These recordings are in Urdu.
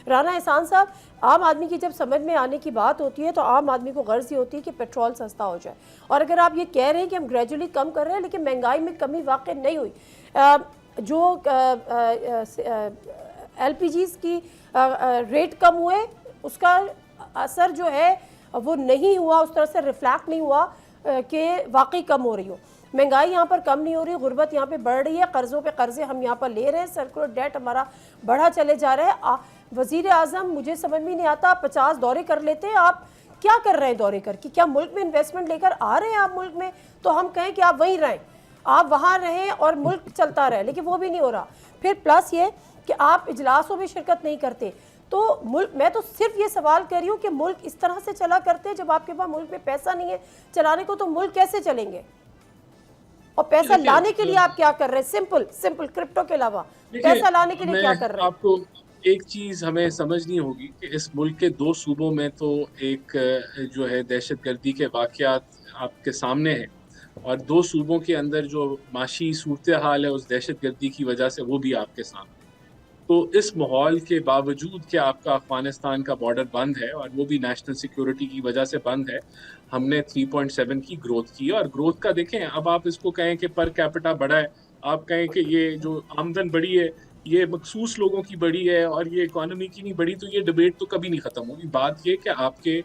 رانا احسان صاحب، عام آدمی کی جب سمجھ میں آنے کی بات ہوتی ہے تو عام آدمی کو غرض یہ ہوتی ہے کہ پیٹرول سستا ہو جائے، اور اگر آپ یہ کہہ رہے ہیں کہ ہم گریجولی کم کر رہے ہیں لیکن مہنگائی میں کمی واقع نہیں ہوئی، جو ایل پی جیز کی ریٹ کم ہوئے اس کا اثر جو ہے وہ نہیں ہوا، اس طرح سے ریفلیکٹ نہیں ہوا کہ واقعی کم ہو رہی ہو۔ مہنگائی یہاں پر کم نہیں ہو رہی، غربت یہاں پہ بڑھ رہی ہے، قرضوں پہ قرضے ہم یہاں پر لے رہے ہیں، سرکولر ڈیٹ ہمارا بڑھا چلے جا رہا ہے۔ وزیر اعظم مجھے سمجھ میں نہیں آتا، 50 دورے کر لیتے ہیں، آپ کیا کر رہے ہیں دورے کر کے؟ کیا ملک میں انویسٹمنٹ لے کر آ رہے ہیں آپ ملک میں؟ تو ہم کہیں کہ آپ وہیں رہیں، آپ وہاں رہیں اور ملک چلتا رہے، لیکن وہ بھی نہیں ہو رہا۔ پھر پلس یہ کہ آپ اجلاسوں میں شرکت نہیں کرتے، تو ملک، میں تو صرف یہ سوال کر رہی ہوں کہ ملک اس طرح سے چلا کرتے جب آپ کے پاس ملک میں پیسہ نہیں ہے چلانے کو، تو ملک کیسے چلیں گے؟ اور پیسہ لانے کے لیے آپ کیا کر رہے ہیں؟ سمپل کرپٹو کے علاوہ پیسہ لانے کے لیے کیا کر رہے ہیں؟ آپ کو ایک چیز ہمیں سمجھنی ہوگی کہ اس ملک کے 2 صوبوں میں تو ایک جو ہے دہشت گردی کے واقعات آپ کے سامنے ہیں، اور 2 صوبوں کے اندر جو معاشی صورتحال ہے اس دہشت گردی کی وجہ سے وہ بھی آپ کے سامنے۔ تو اس ماحول کے باوجود کہ آپ کا افغانستان کا بارڈر بند ہے، اور وہ بھی نیشنل سیکیورٹی کی وجہ سے بند ہے، ہم نے 3.7 کی گروتھ کی، اور گروتھ کا دیکھیں، اب آپ اس کو کہیں کہ پر کیپٹا بڑھا ہے، آپ کہیں کہ یہ جو آمدن بڑھی ہے یہ مخصوص لوگوں کی بڑی ہے اور یہ اکانومی کی نہیں بڑی، تو یہ ڈبیٹ تو کبھی نہیں ختم ہوگی۔ بات یہ کہ آپ کے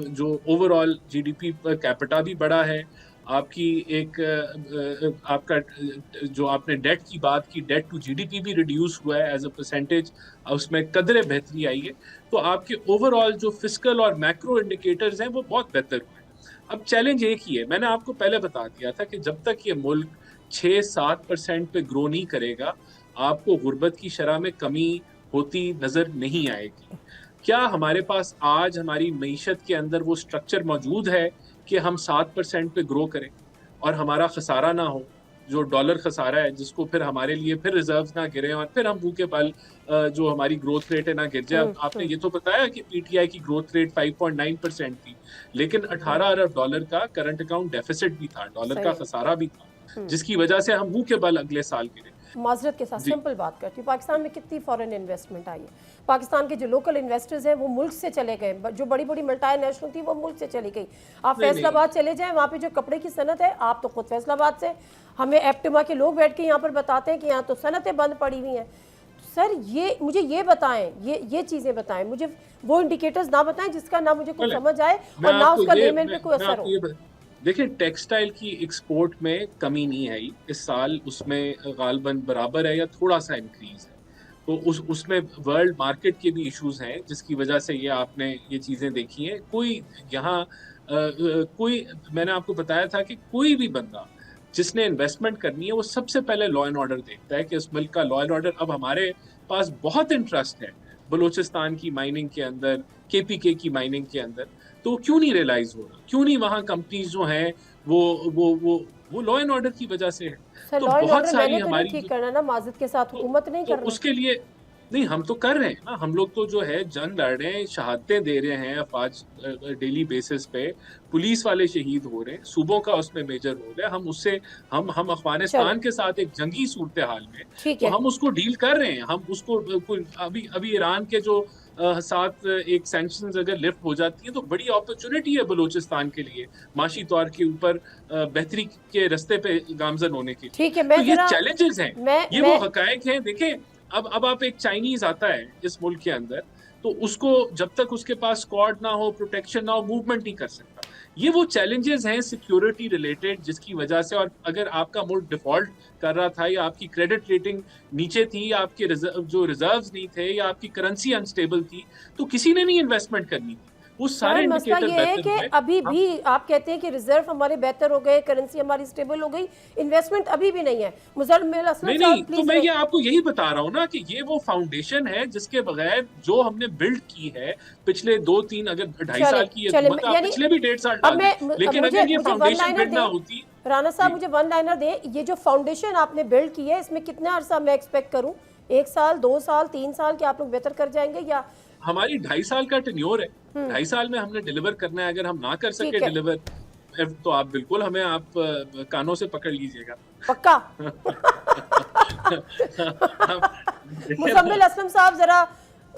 جو اوور آل جی ڈی پی پر کیپٹا بھی بڑا ہے، آپ کی ایک آپ کا جو آپ نے ڈیٹ کی بات کی، ڈیٹ ٹو جی ڈی پی بھی ریڈیوس ہوا ہے ایز اے پرسنٹیج، اس میں قدرے بہتری آئی ہے، تو آپ کے اوور آل جو فسکل اور میکرو انڈیکیٹرز ہیں وہ بہت بہتر ہوئے ہیں۔ اب چیلنج ایک ہی ہے، میں نے آپ کو پہلے بتا دیا تھا کہ جب تک یہ ملک 6-7% پہ گرو نہیں کرے گا، آپ کو غربت کی شرح میں کمی ہوتی نظر نہیں آئے گی۔ کیا ہمارے پاس آج ہماری معیشت کے اندر وہ سٹرکچر موجود ہے کہ ہم 7% پہ گرو کریں اور ہمارا خسارہ نہ ہو، جو ڈالر خسارہ ہے جس کو پھر ہمارے لیے پھر ریزروز نہ گریں اور پھر ہم منہ کے بل جو ہماری گروتھ ریٹ ہے نہ گر جائے؟ آپ نے یہ تو بتایا کہ پی ٹی آئی کی گروتھ ریٹ 5.9% تھی، لیکن 18 ارب ڈالر کا کرنٹ اکاؤنٹ ڈیفیسٹ بھی تھا، ڈالر کا خسارہ بھی تھا، جس کی وجہ سے ہم منہ کے بل اگلے سال گرے۔ معذرت کے ساتھ سمپل بات کرتی ہوں، پاکستان میں کتنی فورن انویسٹمنٹ آئی ہے؟ پاکستان کے جو لوکل انویسٹرز ہیں وہ ملک سے چلے گئے، جو بڑی بڑی ملٹی نیشنل تھی وہ ملک سے چلی گئی۔ آپ فیصل آباد چلے جائیں، وہاں پہ جو کپڑے کی صنعت ہے، آپ تو خود فیصل آباد سے، ہمیں ایپٹما کے لوگ بیٹھ کے یہاں پر بتاتے ہیں کہ یہاں تو صنعتیں بند پڑی ہوئی ہیں۔ سر مجھے یہ بتائیں، یہ چیزیں بتائیں مجھے، وہ انڈیکیٹرز نہ بتائیں جس کا نہ مجھے کچھ سمجھ آئے اور نہ اس کا لیمن پہ کوئی اثر ہو۔ دیکھیں، ٹیکسٹائل کی ایکسپورٹ میں کمی نہیں آئی اس سال، اس میں غالباً برابر ہے یا تھوڑا سا انکریز ہے، تو اس میں ورلڈ مارکیٹ کے بھی ایشوز ہیں جس کی وجہ سے یہ آپ نے یہ چیزیں دیکھی ہیں۔ کوئی یہاں میں نے آپ کو بتایا تھا کہ کوئی بھی بندہ جس نے انویسٹمنٹ کرنی ہے وہ سب سے پہلے لا اینڈ آرڈر دیکھتا ہے کہ اس ملک کا لا اینڈ آرڈر۔ اب ہمارے پاس بہت انٹرسٹ ہے بلوچستان کی مائننگ کے اندر، کے پی کے کی مائننگ کے اندر، تو کیوں نہیں ریلائز ہو رہا؟ کیوں نہیں وہاں کمپنیز جو ہیں وہ لا اینڈ آرڈر کی وجہ سے ہے۔ سر تو لا اینڈ بہت آرڈر میں نے ساری تو نہیں ہماری ٹھیک کرنا نا، معذرت کے ساتھ حکومت نہیں تو کرنا۔ اس کے لیے نہیں، ہم تو کر رہے ہیں نا، ہم لوگ تو جو ہے جنگ لڑ رہے ہیں، شہادتیں دے رہے ہیں افواج ڈیلی بیسس پہ، پولیس والے شہید ہو رہے ہیں، صوبوں کا اس میں میجر رول ہے، ہم اس سے ہم افغانستان کے ساتھ ایک جنگی صورتحال میں، تو ہم اس کو ڈیل کر رہے ہیں۔ ہم اس کو ابھی ایران کے جو ساتھ ایک سینکشنز اگر لفٹ ہو جاتی ہیں تو بڑی اپرچونٹی ہے بلوچستان کے لیے معاشی طور کے اوپر بہتری کے رستے پہ گامزن ہونے کے لیے۔ تو یہ چیلنجز ہیں، یہ وہ حقائق ہیں۔ دیکھیں، اب آپ ایک چائنیز آتا ہے اس ملک کے اندر، تو اس کو جب تک اس کے پاس اسکواڈ نہ ہو، پروٹیکشن نہ ہو، موومنٹ نہیں کر سکتا۔ یہ وہ چیلنجز ہیں سیکیورٹی ریلیٹڈ جس کی وجہ سے، اور اگر آپ کا ملک ڈیفالٹ کر رہا تھا یا آپ کی کریڈٹ ریٹنگ نیچے تھی یا آپ کے جو ریزروز نہیں تھے یا آپ کی کرنسی انسٹیبل تھی، تو کسی نے نہیں انویسٹمنٹ کرنی تھی۔ وہ سارے مسئلہ یہ ہے کہ ابھی بھی آپ کہتے ہیں کہ ریزرو ہمارے بہتر ہو گئے، کرنسی ہماری سٹیبل ہو گئی، انویسٹمنٹ ابھی بھی نہیں ہے۔ مزمل اسلم صاحب تو میں یہ آپ کو یہی بتا رہا ہوں نا کہ یہ وہ فاؤنڈیشن ہے جس کے بغیر جو ہم نے بلڈ کی ہے پچھلے 2-3 اگر 2.5 سال کی پچھلے بھی 1.5 سال ڈال دیں، لیکن اگر یہ فاؤنڈیشن بلڈ نہ ہوتی۔ رانا صاحب مجھے ون لائنر دیں، یہ جو فاؤنڈیشن آپ نے بلڈ کی ہے اس میں کتنا عرصہ میں ایکسپیکٹ کروں؟ 1 سال، 2 سال، 3 سال کہ آپ لوگ بہتر کر جائیں گے؟ یا ہماری 2.5 سال کا ٹینیور ہے، 2.5 سال میں ہم نے ڈیلیور کرنا ہے۔ اگر ہم نہ کر سکے ڈیلیور تو آپ بالکل ہمیں آپ کانوں سے پکڑ لیجئے گا۔ پکا؟ مزمل اسلم صاحب ذرا